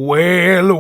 Well,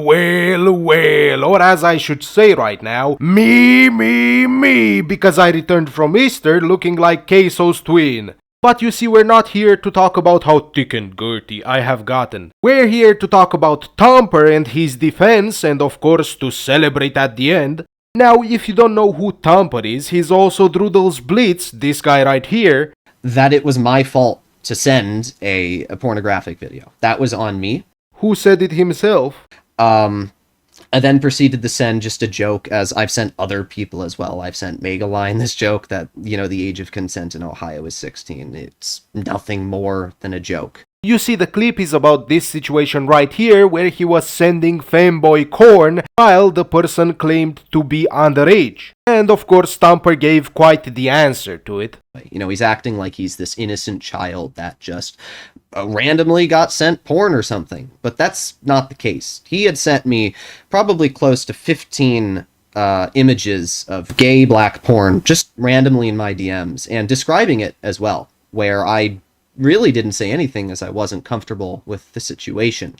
or as I should say right now, me, because I returned from Easter looking like Queso's twin. But you see, we're not here to talk about how thick and girthy I have gotten. We're here to talk about Thumper and his defense, and of course to celebrate at the end. Now, if you don't know who Thumper is, he's also Droodles Blitz, this guy right here. That it was my fault to send a pornographic video. That was on me. Who said it himself? I then proceeded to send just a joke, as I've sent other people as well. I've sent Megaline this joke that, the age of consent in Ohio is 16. It's nothing more than a joke. You see, the clip is about this situation right here, where he was sending fanboy corn while the person claimed to be underage. And of course, Thumper gave quite the answer to it. He's acting like he's this innocent child that just randomly got sent porn or something. But that's not the case. He had sent me probably close to 15 images of gay black porn just randomly in my DMs, and describing it as well, where I really didn't say anything as I wasn't comfortable with the situation.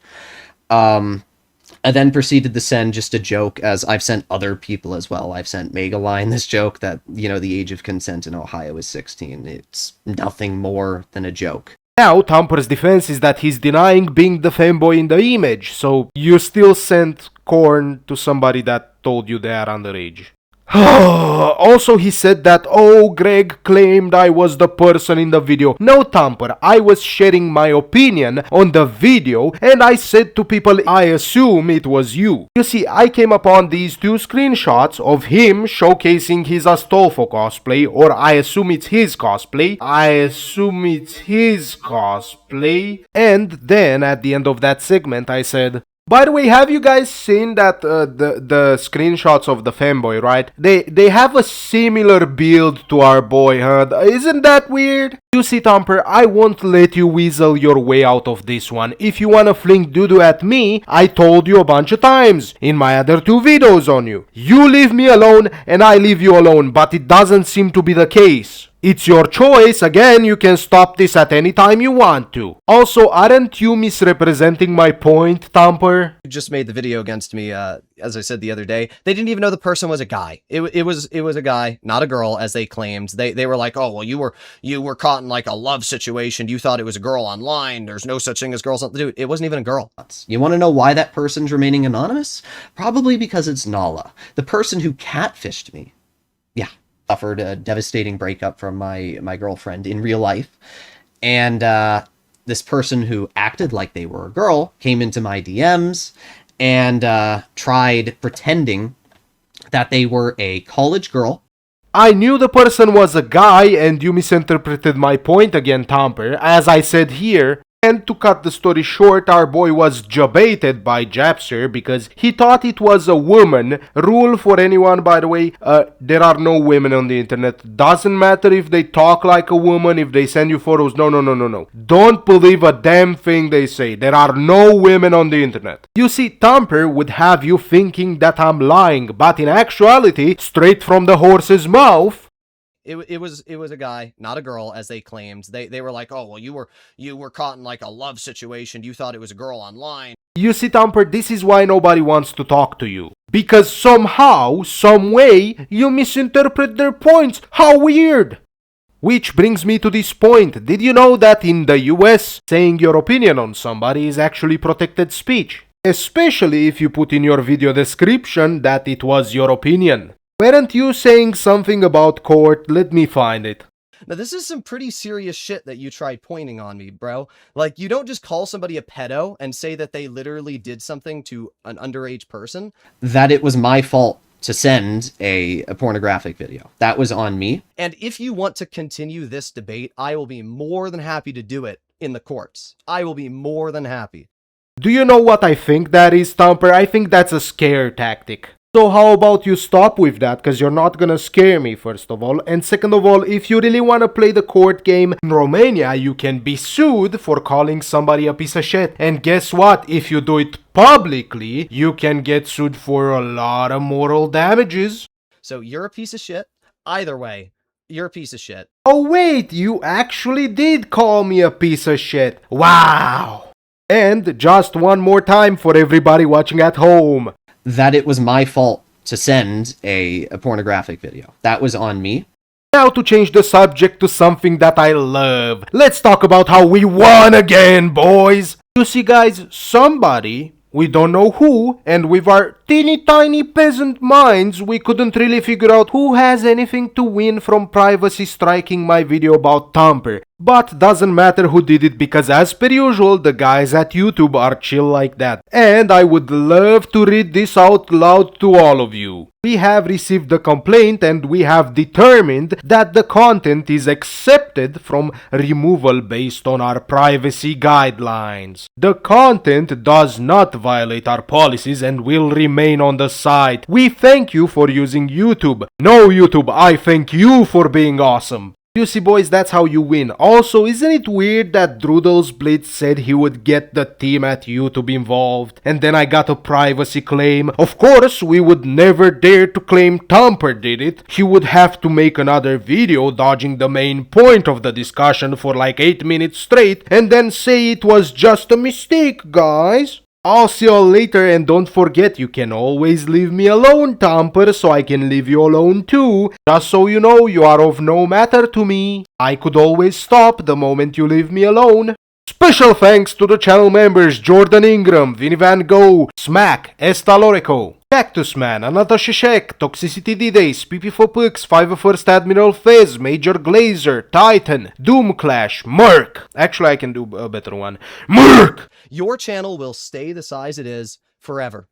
I then proceeded to send just a joke, as I've sent other people as well. I've sent Megaline this joke that, the age of consent in Ohio is 16. It's nothing more than a joke. Now, Thumper's defense is that he's denying being the fanboy in the image, so you still sent corn to somebody that told you they are underage. Also, he said that, oh, Greg claimed I was the person in the video. No, Thumper, I was sharing my opinion on the video, and I said to people, I assume it was you. You see, I came upon these two screenshots of him showcasing his Astolfo cosplay, or I assume it's his cosplay. And then, at the end of that segment, I said, by the way, have you guys seen that the screenshots of the fanboy, right? They have a similar build to our boy, huh? Isn't that weird? You see, Thumper, I won't let you weasel your way out of this one. If you wanna fling doo-doo at me, I told you a bunch of times in my other two videos on you. You leave me alone and I leave you alone, but it doesn't seem to be the case. It's your choice. Again, you can stop this at any time you want to. Also, aren't you misrepresenting my point, Thumper? You just made the video against me, as I said the other day. They didn't even know the person was a guy. It was a guy, not a girl, as they claimed. They were like, oh, well, you were caught in like a love situation. You thought it was a girl online. There's no such thing as girls. Dude, it wasn't even a girl. You want to know why that person's remaining anonymous? Probably because it's Nala, the person who catfished me. Yeah. Suffered a devastating breakup from my girlfriend in real life, and this person who acted like they were a girl came into my DMs and tried pretending that they were a college girl. I knew the person was a guy, and you misinterpreted my point again, Thumper, as I said here. And to cut the story short, our boy was jabaited by Japster because he thought it was a woman. Rule for anyone, by the way, there are no women on the internet. Doesn't matter if they talk like a woman, if they send you photos. No. Don't believe a damn thing they say. There are no women on the internet. You see, Thumper would have you thinking that I'm lying, but in actuality, straight from the horse's mouth, It was a guy, not a girl, as they claimed. They were like, oh, well, you were caught in like a love situation. You thought it was a girl online. You see, Thumper, this is why nobody wants to talk to you. Because somehow, some way, you misinterpret their points. How weird! Which brings me to this point. Did you know that in the US, saying your opinion on somebody is actually protected speech? Especially if you put in your video description that it was your opinion. Weren't you saying something about court? Let me find it. Now, this is some pretty serious shit that you tried pointing on me, bro. Like, you don't just call somebody a pedo and say that they literally did something to an underage person. That it was my fault to send a pornographic video. That was on me. And if you want to continue this debate, I will be more than happy to do it in the courts. I will be more than happy. Do you know what I think that is, Thumper? I think that's a scare tactic. So how about you stop with that, because you're not gonna scare me, first of all. And second of all, if you really wanna play the court game in Romania, you can be sued for calling somebody a piece of shit. And guess what? If you do it publicly, you can get sued for a lot of moral damages. So you're a piece of shit. Either way, you're a piece of shit. Oh wait, you actually did call me a piece of shit. Wow. And just one more time for everybody watching at home. That it was my fault to send a pornographic video. That was on me. Now to change the subject to something that I love. Let's talk about how we won again, boys. You see, guys, somebody, we don't know who, and with our teeny tiny peasant minds, we couldn't really figure out who has anything to win from privacy striking my video about Thumper. But doesn't matter who did it, because as per usual, the guys at YouTube are chill like that. And I would love to read this out loud to all of you. We have received the complaint and we have determined that the content is accepted from removal based on our privacy guidelines. The content does not violate our policies and will remain on the site. We thank you for using YouTube. No, YouTube, I thank you for being awesome. You see, boys, that's how you win. Also, isn't it weird that Droodles Blitz said he would get the team at YouTube involved, and then I got a privacy claim? Of course, we would never dare to claim Thumper did it. He would have to make another video dodging the main point of the discussion for like 8 minutes straight, and then say it was just a mistake, guys. I'll see y'all later, and don't forget, you can always leave me alone, Thumper, so I can leave you alone too. Just so you know, you are of no matter to me. I could always stop the moment you leave me alone. Special thanks to the channel members Jordan Ingram, Vinny Van Gogh, Smack, Estalorico, Cactus Man, Anata Shishek, Toxicity D-Days, PP4Pux, 501st Admiral Fez, Major Glazer, Titan, Doom Clash, Merc. Actually, I can do a better one. Merc! Your channel will stay the size it is forever.